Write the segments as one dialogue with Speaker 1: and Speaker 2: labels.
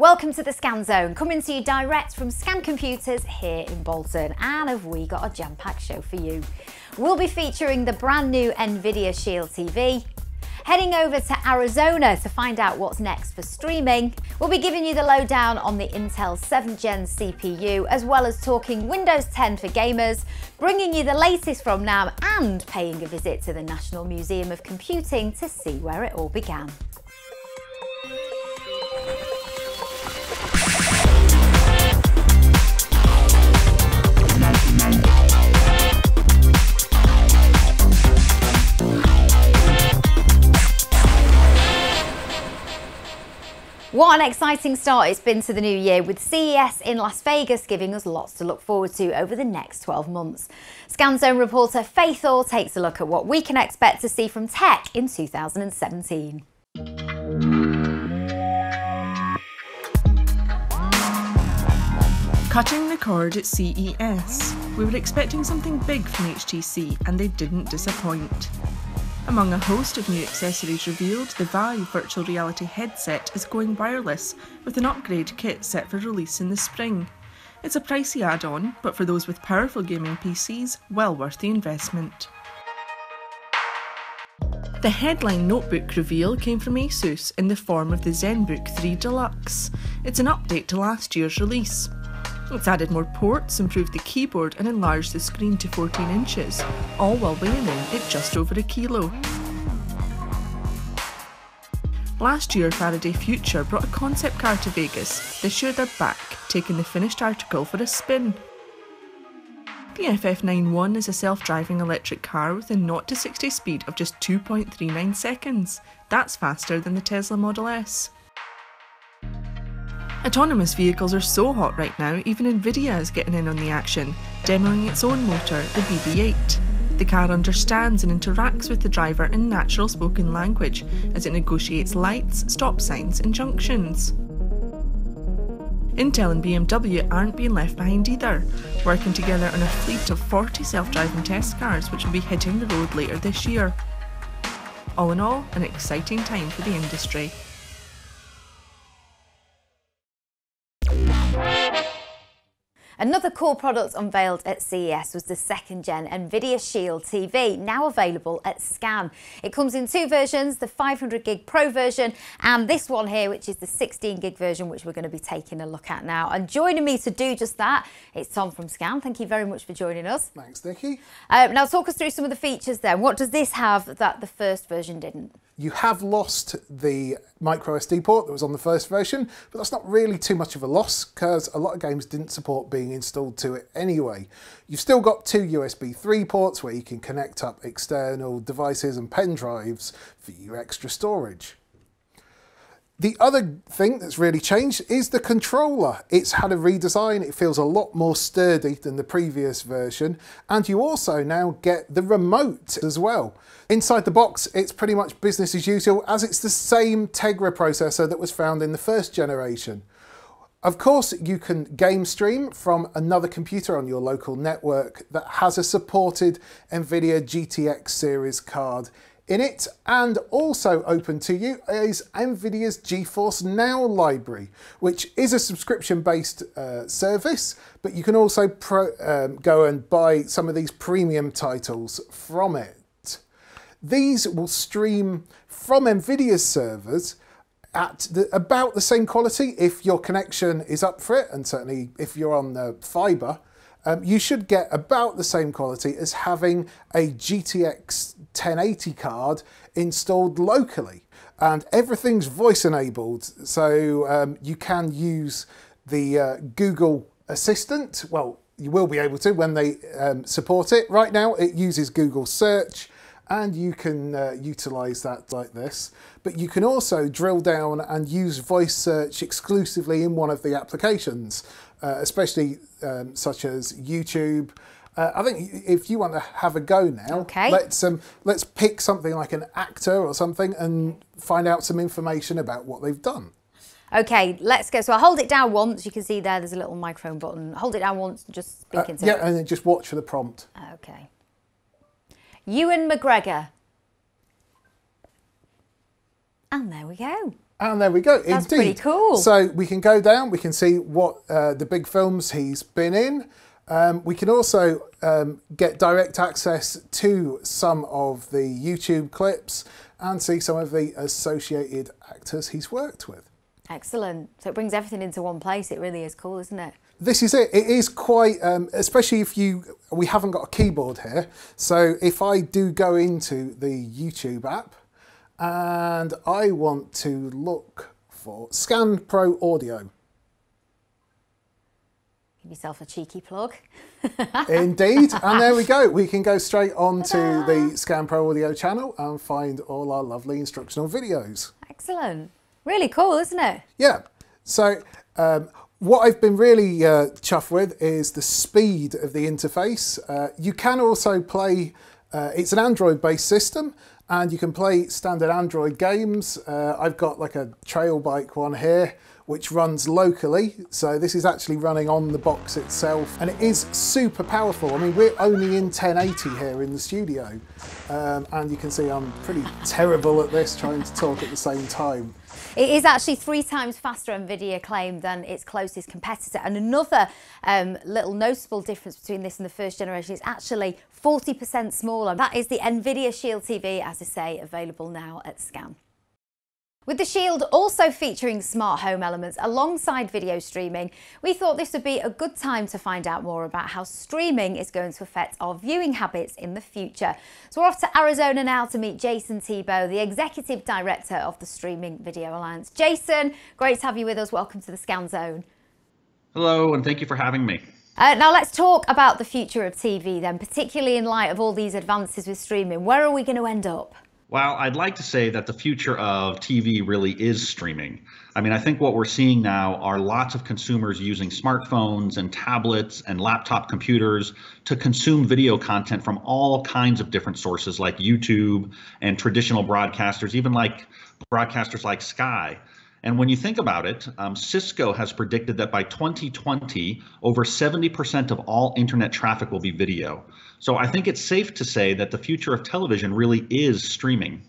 Speaker 1: Welcome to the Scan Zone, coming to you direct from Scan Computers here in Bolton, and have we got a jam-packed show for you. We'll be featuring the brand new Nvidia Shield TV, heading over to Arizona to find out what's next for streaming. We'll be giving you the lowdown on the Intel 7th Gen CPU, as well as talking Windows 10 for gamers, bringing you the latest from NAMM and paying a visit to the National Museum of Computing to see where it all began. What an exciting start it's been to the new year, with CES in Las Vegas giving us lots to look forward to over the next 12 months. Scan Zone reporter Faith Orr takes a look at what we can expect to see from tech in 2017.
Speaker 2: Cutting the cord at CES. We were expecting something big from HTC and they didn't disappoint. Among a host of new accessories revealed, the Vive virtual reality headset is going wireless with an upgrade kit set for release in the spring. It's a pricey add-on, but for those with powerful gaming PCs, well worth the investment. The headline notebook reveal came from Asus in the form of the ZenBook 3 Deluxe. It's an update to last year's release. It's added more ports, improved the keyboard and enlarged the screen to 14 inches, all while weighing in at just over a kilo. Last year, Faraday Future brought a concept car to Vegas. This year they're back, taking the finished article for a spin. The FF91 is a self-driving electric car with a 0 to 60 speed of just 2.39 seconds. That's faster than the Tesla Model S. Autonomous vehicles are so hot right now, even Nvidia is getting in on the action, demoing its own motor, the BB8. The car understands and interacts with the driver in natural spoken language as it negotiates lights, stop signs and junctions. Intel and BMW aren't being left behind either, working together on a fleet of 40 self-driving test cars which will be hitting the road later this year. All in all, an exciting time for the industry.
Speaker 1: Another cool product unveiled at CES was the 2nd Gen Nvidia Shield TV, now available at Scan. It comes in two versions, the 500GB Pro version and this one here, which is the 16GB version, which we're going to be taking a look at now. And joining me to do just that, it's Tom from Scan. Thank you very much for joining us.
Speaker 3: Thanks, Nikki.
Speaker 1: Now talk us through some of the features then. What does this have that the first version didn't?
Speaker 3: You have lost the micro SD port that was on the first version, but that's not really too much of a loss because a lot of games didn't support being installed to it anyway. You've still got two USB 3 ports where you can connect up external devices and pen drives for your extra storage. The other thing that's really changed is the controller. It's had a redesign, it feels a lot more sturdy than the previous version, and you also now get the remote as well. Inside the box, it's pretty much business as usual, as it's the same Tegra processor that was found in the first generation. Of course, you can game stream from another computer on your local network that has a supported Nvidia GTX series card in it, and also open to you is Nvidia's GeForce Now library, which is a subscription-based service, but you can also go and buy some of these premium titles from it. These will stream from Nvidia's servers at about the same quality if your connection is up for it, and certainly if you're on the fibre. You should get about the same quality as having a GTX 1080 card installed locally. And everything's voice enabled, so you can use the Google Assistant. Well, you will be able to when they support it. Right now it uses Google Search, and you can utilise that like this. But you can also drill down and use voice search exclusively in one of the applications, especially such as YouTube. I think if you want to have a go now,
Speaker 1: okay.
Speaker 3: Let's pick something like an actor or something and find out some information about what they've done.
Speaker 1: Okay, let's go. So I'll hold it down once. You can see there's a little microphone button. Hold it down once and just speak into it.
Speaker 3: Yeah, and then just watch for the prompt.
Speaker 1: Okay. Ewan McGregor. And there we go.
Speaker 3: And there we go.
Speaker 1: That's
Speaker 3: Indeed.
Speaker 1: pretty cool.
Speaker 3: So we can go down, we can see what the big films he's been in. We can also get direct access to some of the YouTube clips and see some of the associated actors he's worked with.
Speaker 1: Excellent. So it brings everything into one place. It really is cool, isn't it?
Speaker 3: This is it. It is quite, especially if we haven't got a keyboard here. So if I do go into the YouTube app and I want to look for Scan Pro Audio.
Speaker 1: Give yourself a cheeky plug.
Speaker 3: Indeed. And there we go. We can go straight on to the Scan Pro Audio channel and find all our lovely instructional videos.
Speaker 1: Excellent. Really cool, isn't it?
Speaker 3: Yeah. So what I've been really chuffed with is the speed of the interface. You can also play, it's an Android-based system, and you can play standard Android games. I've got like a trail bike one here, which runs locally. So this is actually running on the box itself, and it is super powerful. I mean, we're only in 1080 here in the studio, and you can see I'm pretty terrible at this, trying to talk at the same time.
Speaker 1: It is actually 3 times faster, Nvidia claimed, than its closest competitor. And another little noticeable difference between this and the first generation is actually 40% smaller. That is the Nvidia Shield TV, as I say, available now at Scan. With the Shield also featuring smart home elements alongside video streaming, we thought this would be a good time to find out more about how streaming is going to affect our viewing habits in the future. So we're off to Arizona now to meet Jason Thibeault, the Executive Director of the Streaming Video Alliance. Jason, great to have you with us. Welcome to the Scan Zone.
Speaker 4: Hello, and thank you for having me.
Speaker 1: Now let's talk about the future of TV then, particularly in light of all these advances with streaming. Where are we going to end up?
Speaker 4: Well, I'd like to say that the future of TV really is streaming. I mean, I think what we're seeing now are lots of consumers using smartphones and tablets and laptop computers to consume video content from all kinds of different sources like YouTube and traditional broadcasters, even like broadcasters like Sky. And when you think about it, Cisco has predicted that by 2020, over 70% of all internet traffic will be video. So I think it's safe to say that the future of television really is streaming.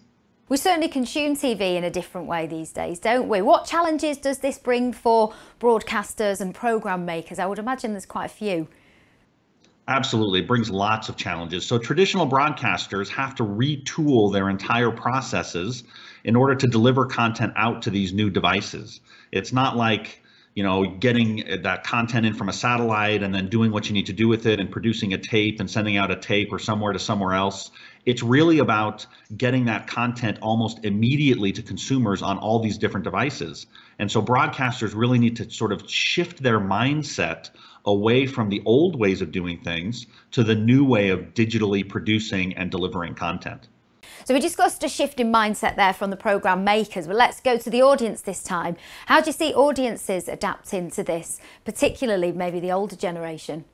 Speaker 1: We certainly consume TV in a different way these days, don't we? What challenges does this bring for broadcasters and program makers? I would imagine there's quite a few.
Speaker 4: Absolutely, it brings lots of challenges. So traditional broadcasters have to retool their entire processes in order to deliver content out to these new devices. It's not like, you know, getting that content in from a satellite and then doing what you need to do with it and producing a tape and sending out a tape or somewhere to somewhere else. It's really about getting that content almost immediately to consumers on all these different devices. And so broadcasters really need to sort of shift their mindset away from the old ways of doing things to the new way of digitally producing and delivering content.
Speaker 1: So we discussed a shift in mindset there from the programme makers, but let's go to the audience this time. How do you see audiences adapting to this, particularly maybe the older generation?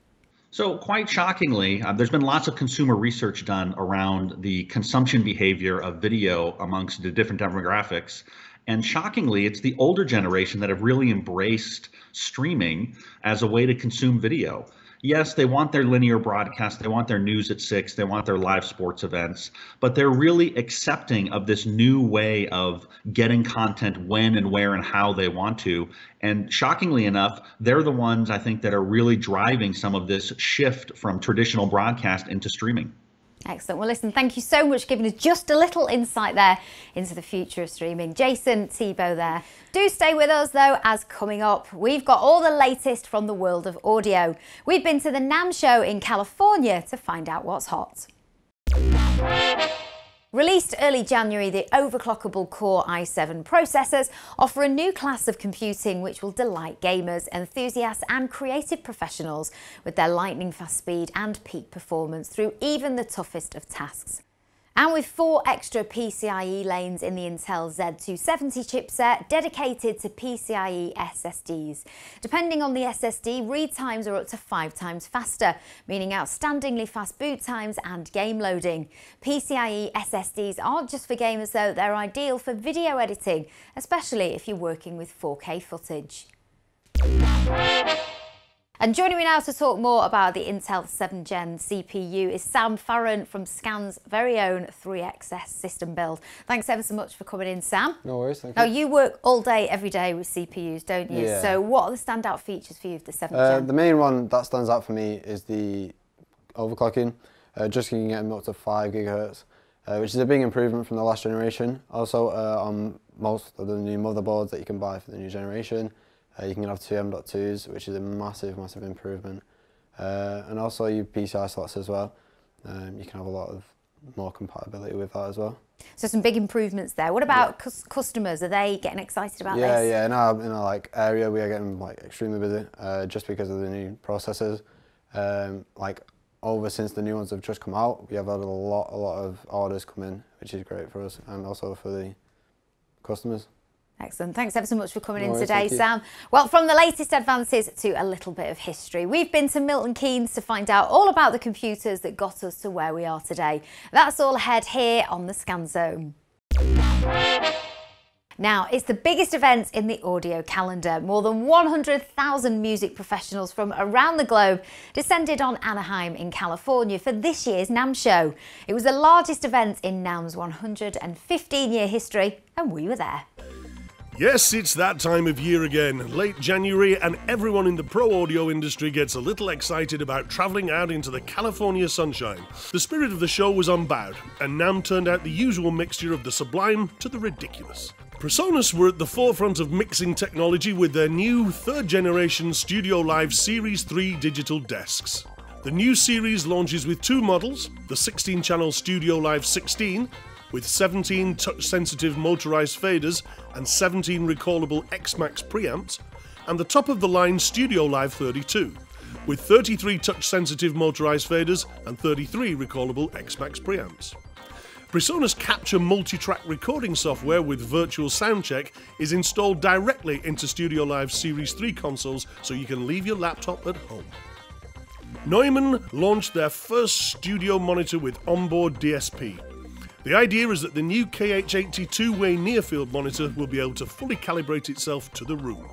Speaker 4: So quite shockingly, there's been lots of consumer research done around the consumption behavior of video amongst the different demographics. And shockingly, it's the older generation that have really embraced streaming as a way to consume video. Yes, they want their linear broadcast, they want their news at 6, they want their live sports events, but they're really accepting of this new way of getting content when and where and how they want to. And shockingly enough, they're the ones I think that are really driving some of this shift from traditional broadcast into streaming.
Speaker 1: Excellent. Well, listen, thank you so much for giving us just a little insight there into the future of streaming. Jason Thibeault there. Do stay with us, though, as coming up, we've got all the latest from the world of audio. We've been to the NAMM Show in California to find out what's hot. Released early January, the overclockable Core i7 processors offer a new class of computing which will delight gamers, enthusiasts and creative professionals with their lightning fast speed and peak performance through even the toughest of tasks. And with 4 extra PCIe lanes in the Intel Z270 chipset dedicated to PCIe SSDs. Depending on the SSD, read times are up to 5 times faster, meaning outstandingly fast boot times and game loading. PCIe SSDs aren't just for gamers though, they're ideal for video editing, especially if you're working with 4K footage. And joining me now to talk more about the Intel 7th Gen CPU is Sam Farrant from Scan's very own 3XS system build. Thanks ever so much for coming in, Sam.
Speaker 5: No worries, thank you.
Speaker 1: Now, you work all day, every day with CPUs, don't you?
Speaker 5: Yeah.
Speaker 1: So what are the standout features for you of the 7th Gen?
Speaker 5: The main one that stands out for me is the overclocking. Just you can get them up to 5 GHz, which is a big improvement from the last generation. Also, on most of the new motherboards that you can buy for the new generation, you can have two M.2s, which is a massive, massive improvement. And also your PCI slots as well. You can have a lot of more compatibility with that as well.
Speaker 1: So some big improvements there. What about customers? Are they getting excited about this?
Speaker 5: Yeah. In our like area, we are getting like extremely busy just because of the new processors. Since the new ones have just come out, we have had a lot of orders come in, which is great for us and also for the customers.
Speaker 1: Excellent. Thanks ever so much for coming in
Speaker 5: worries,
Speaker 1: today, Sam. Well, from the latest advances to a little bit of history, we've been to Milton Keynes to find out all about the computers that got us to where we are today. That's all ahead here on the Scan Zone. Now, it's the biggest event in the audio calendar. More than 100,000 music professionals from around the globe descended on Anaheim in California for this year's NAMM Show. It was the largest event in NAMM's 115-year history, and we were there.
Speaker 6: Yes, it's that time of year again, late January, and everyone in the pro audio industry gets a little excited about travelling out into the California sunshine. The spirit of the show was unbowed, and NAMM turned out the usual mixture of the sublime to the ridiculous. PreSonus were at the forefront of mixing technology with their new 3rd generation Studio Live Series 3 digital desks. The new series launches with 2 models, the 16-channel Studio Live 16, with 17 touch-sensitive motorised faders and 17 recallable X-Max preamps, and the top-of-the-line Studio Live 32, with 33 touch-sensitive motorised faders and 33 recallable X-Max preamps. PreSonus Capture multi-track recording software with virtual soundcheck is installed directly into Studio Live Series 3 consoles, so you can leave your laptop at home. Neumann launched their first studio monitor with onboard DSP. The idea is that the new KH80 two-way near-field monitor will be able to fully calibrate itself to the room.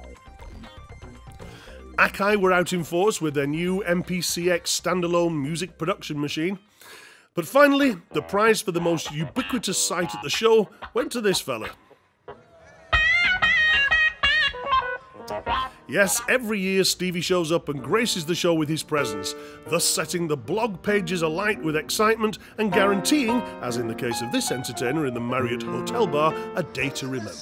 Speaker 6: Akai were out in force with their new MPCX standalone music production machine. But finally, the prize for the most ubiquitous sight at the show went to this fella. Yes, every year Stevie shows up and graces the show with his presence, thus setting the blog pages alight with excitement and guaranteeing, as in the case of this entertainer in the Marriott Hotel Bar, a day to remember.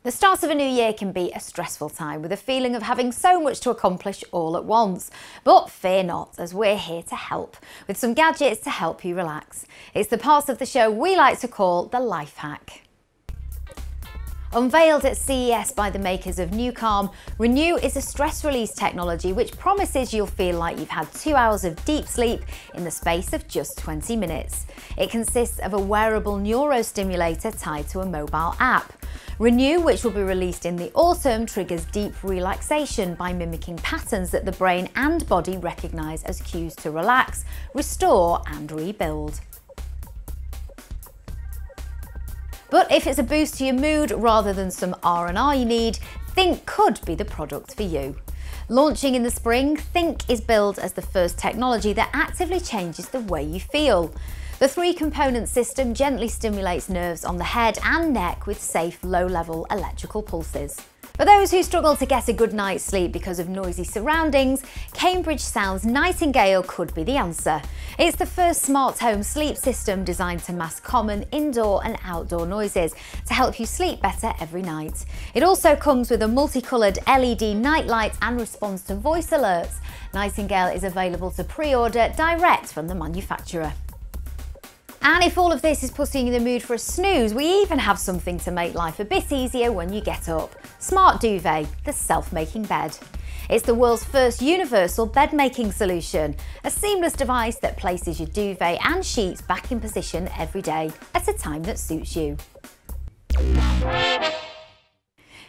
Speaker 1: The start of a new year can be a stressful time with a feeling of having so much to accomplish all at once. But fear not, as we're here to help with some gadgets to help you relax. It's the part of the show we like to call the life hack. Unveiled at CES by the makers of NewCalm, Renew is a stress release technology which promises you'll feel like you've had 2 hours of deep sleep in the space of just 20 minutes. It consists of a wearable neurostimulator tied to a mobile app. Renew, which will be released in the autumn, triggers deep relaxation by mimicking patterns that the brain and body recognise as cues to relax, restore and rebuild. But if it's a boost to your mood rather than some R&R you need, Think could be the product for you. Launching in the spring, Think is billed as the first technology that actively changes the way you feel. The 3-component system gently stimulates nerves on the head and neck with safe, low-level electrical pulses. For those who struggle to get a good night's sleep because of noisy surroundings, Cambridge Sound's Nightingale could be the answer. It's the first smart home sleep system designed to mask common indoor and outdoor noises to help you sleep better every night. It also comes with a multicoloured LED nightlight and responds to voice alerts. Nightingale is available to pre-order direct from the manufacturer. And if all of this is putting you in the mood for a snooze, we even have something to make life a bit easier when you get up. Smart Duvet, the self-making bed. It's the world's first universal bed-making solution, a seamless device that places your duvet and sheets back in position every day at a time that suits you.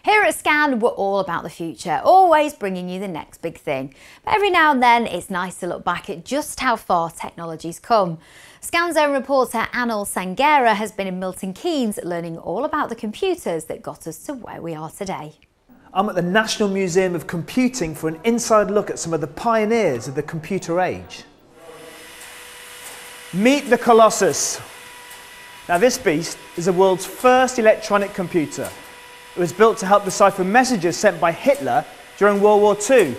Speaker 1: Here at Scan, we're all about the future, always bringing you the next big thing. But every now and then, it's nice to look back at just how far technology's come. Scan's own reporter Anil Senghera has been in Milton Keynes learning all about the computers that got us to where we are today.
Speaker 7: I'm at the National Museum of Computing for an inside look at some of the pioneers of the computer age. Meet the Colossus. Now this beast is the world's first electronic computer. It was built to help decipher messages sent by Hitler during World War II.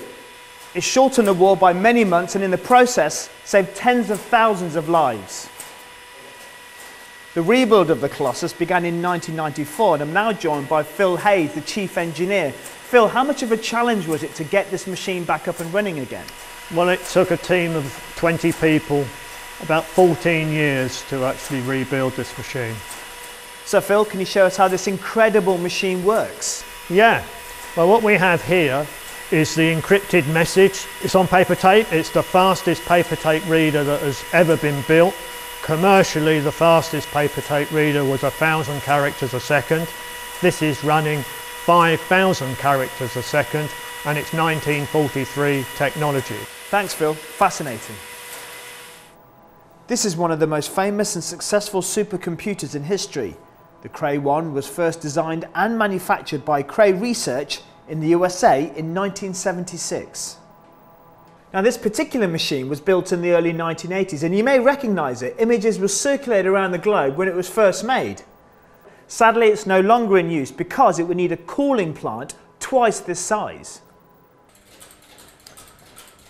Speaker 7: It shortened the war by many months and in the process saved tens of thousands of lives. The rebuild of the Colossus began in 1994 and I'm now joined by Phil Hayes, the chief engineer. Phil, how much of a challenge was it to get this machine back up and running again?
Speaker 8: Well, it took a team of 20 people about 14 years to actually rebuild this machine.
Speaker 7: So Phil, can you show us how this incredible machine works?
Speaker 8: Yeah, well what we have here is the encrypted message. It's on paper tape. It's the fastest paper tape reader that has ever been built. Commercially, the fastest paper tape reader was 1,000 characters a second. This is running 5,000 characters a second and it's 1943 technology.
Speaker 7: Thanks Phil, fascinating. This is one of the most famous and successful supercomputers in history. The Cray 1 was first designed and manufactured by Cray Research in the USA in 1976. Now this particular machine was built in the early 1980s and you may recognise it. Images were circulated around the globe when it was first made. Sadly it's no longer in use because it would need a cooling plant twice this size.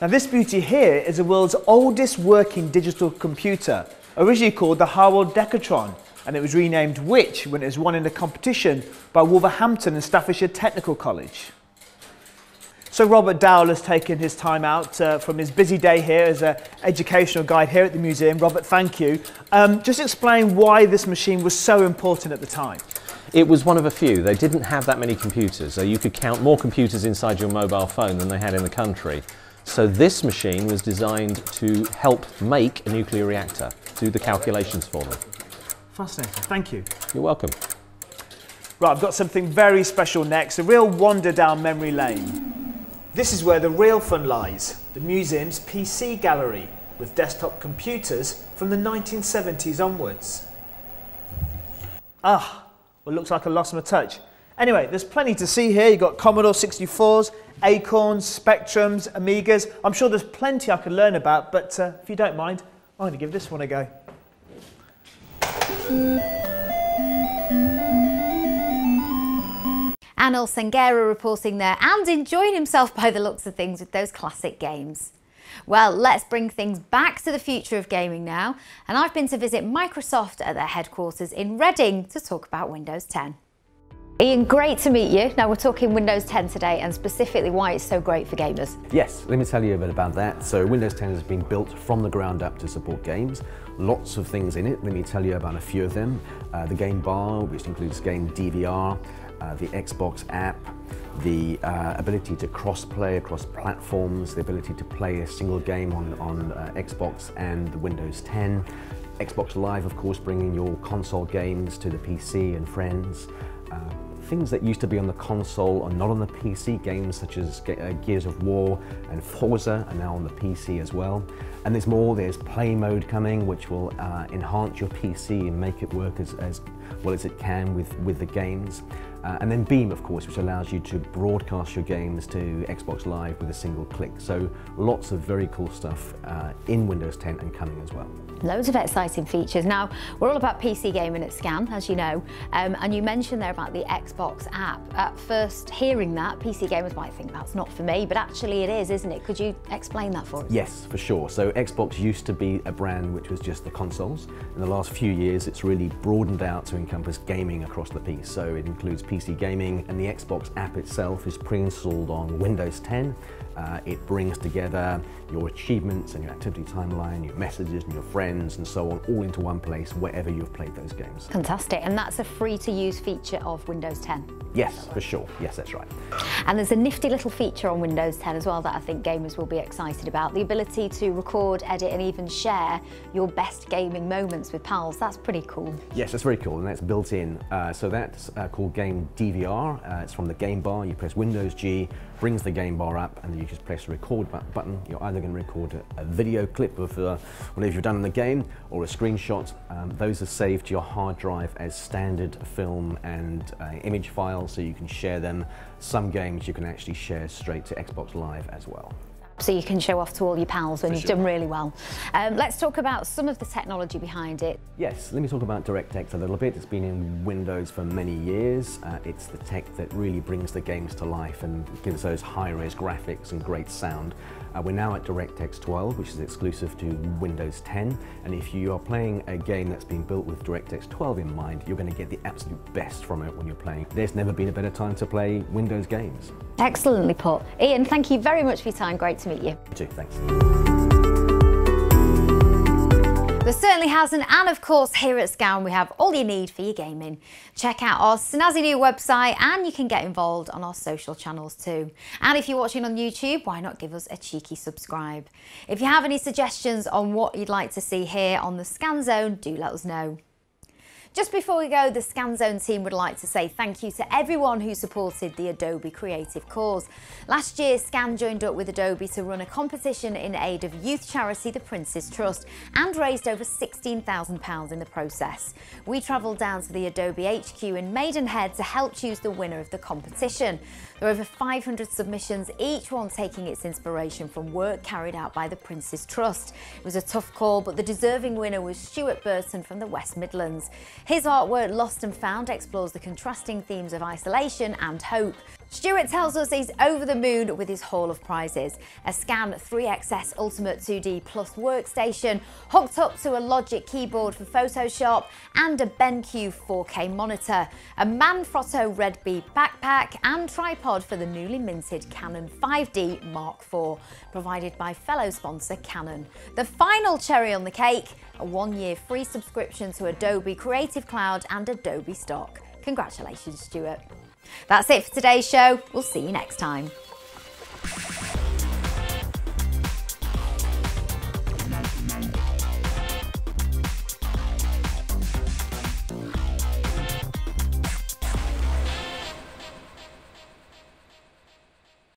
Speaker 7: Now this beauty here is the world's oldest working digital computer, originally called the Harwell Decatron, and it was renamed Witch when it was won in a competition by Wolverhampton and Staffordshire Technical College. So Robert Dowell has taken his time out from his busy day here as an educational guide here at the museum. Robert, thank you. Just explain why this machine was so important at the time.
Speaker 9: It was one of a few. They didn't have that many computers, so you could count more computers inside your mobile phone than they had in the country. So this machine was designed to help make a nuclear reactor, do the calculations for them.
Speaker 7: Fascinating, thank you.
Speaker 9: You're welcome.
Speaker 7: Right, I've got something very special next, a real wander down memory lane. This is where the real fun lies, the museum's PC gallery, with desktop computers from the 1970s onwards. Ah, well, looks like I lost my touch. Anyway, there's plenty to see here. You've got Commodore 64s, Acorns, Spectrums, Amigas. I'm sure there's plenty I could learn about, but if you don't mind, I'm going to give this one a go.
Speaker 1: Anil Senghera reporting there and enjoying himself by the looks of things with those classic games. Well, let's bring things back to the future of gaming now, and I've been to visit Microsoft at their headquarters in Reading to talk about Windows 10. Ian, great to meet you. Now we're talking Windows 10 today and specifically why it's so great for gamers.
Speaker 10: Yes, let me tell you a bit about that. So Windows 10 has been built from the ground up to support games. Lots of things in it. Let me tell you about a few of them. The game bar, which includes game DVR, the Xbox app, the ability to cross-play across platforms, the ability to play a single game on Xbox and Windows 10. Xbox Live, of course, bringing your console games to the PC and friends. Things that used to be on the console are not on the PC, games such as Gears of War and Forza are now on the PC as well. And there's more, there's Play Mode coming, which will enhance your PC and make it work as well as it can with the games. And then Beam, of course, which allows you to broadcast your games to Xbox Live with a single click. So lots of very cool stuff in Windows 10 and coming as well.
Speaker 1: Loads of exciting features. Now, we're all about PC gaming at Scan, as you know, and you mentioned there about the Xbox app. At first hearing that, PC gamers might think that's not for me, but actually it is, isn't it? Could you explain that for us?
Speaker 10: Yes, for sure. So Xbox used to be a brand which was just the consoles. In the last few years, it's really broadened out to encompass gaming across the piece. So it includes PC gaming, and the Xbox app itself is pre-installed on Windows 10 It brings together your achievements and your activity timeline, your messages and your friends and so on, all into one place wherever you've played those games.
Speaker 1: Fantastic, and that's a free-to-use feature of Windows 10.
Speaker 10: Yes, for sure. Yes, that's right.
Speaker 1: And there's a nifty little feature on Windows 10 as well that I think gamers will be excited about. The ability to record, edit and even share your best gaming moments with pals. That's pretty cool.
Speaker 10: Yes, that's very cool, and that's built in. So that's called Game DVR. It's from the game bar. You press Windows G, brings the game bar up, and then you just press the record button. You're either going to record a video clip of whatever you've done in the game or a screenshot. Those are saved to your hard drive as standard film and image files, so you can share them. Some games you can actually share straight to Xbox Live as well.
Speaker 1: So you can show off to all your pals when you've done really well. Let's talk about some of the technology behind it.
Speaker 10: Yes, let me talk about DirectX a little bit. It's been in Windows for many years. It's the tech that really brings the games to life and gives those high-res graphics and great sound. We're now at DirectX 12, which is exclusive to Windows 10. And if you are playing a game that's been built with DirectX 12 in mind, you're going to get the absolute best from it when you're playing. There's never been a better time to play Windows games.
Speaker 1: Excellently put. Ian, thank you very much for your time. Great to meet you.
Speaker 10: You too, thanks.
Speaker 1: There certainly hasn't, and of course here at Scown we have all you need for your gaming. Check out our snazzy new website and you can get involved on our social channels too. And if you're watching on YouTube, why not give us a cheeky subscribe. If you have any suggestions on what you'd like to see here on the Scan Zone, do let us know. Just before we go, the Scan Zone team would like to say thank you to everyone who supported the Adobe Creative Cause. Last year, Scan joined up with Adobe to run a competition in aid of youth charity The Prince's Trust and raised over £16,000 in the process. We travelled down to the Adobe HQ in Maidenhead to help choose the winner of the competition. There are over 500 submissions, each one taking its inspiration from work carried out by The Prince's Trust. It was a tough call, but the deserving winner was Stuart Burton from the West Midlands. His artwork, Lost and Found, explores the contrasting themes of isolation and hope. Stuart tells us he's over the moon with his haul of prizes. A Scan 3XS Ultimate 2D Plus workstation, hooked up to a Logic keyboard for Photoshop, and a BenQ 4K monitor, a Manfrotto Red Bee backpack, and tripod for the newly minted Canon 5D Mark IV, provided by fellow sponsor Canon. The final cherry on the cake, a 1-year free subscription to Adobe Creative Cloud and Adobe Stock. Congratulations, Stuart. That's it for today's show. We'll see you next time.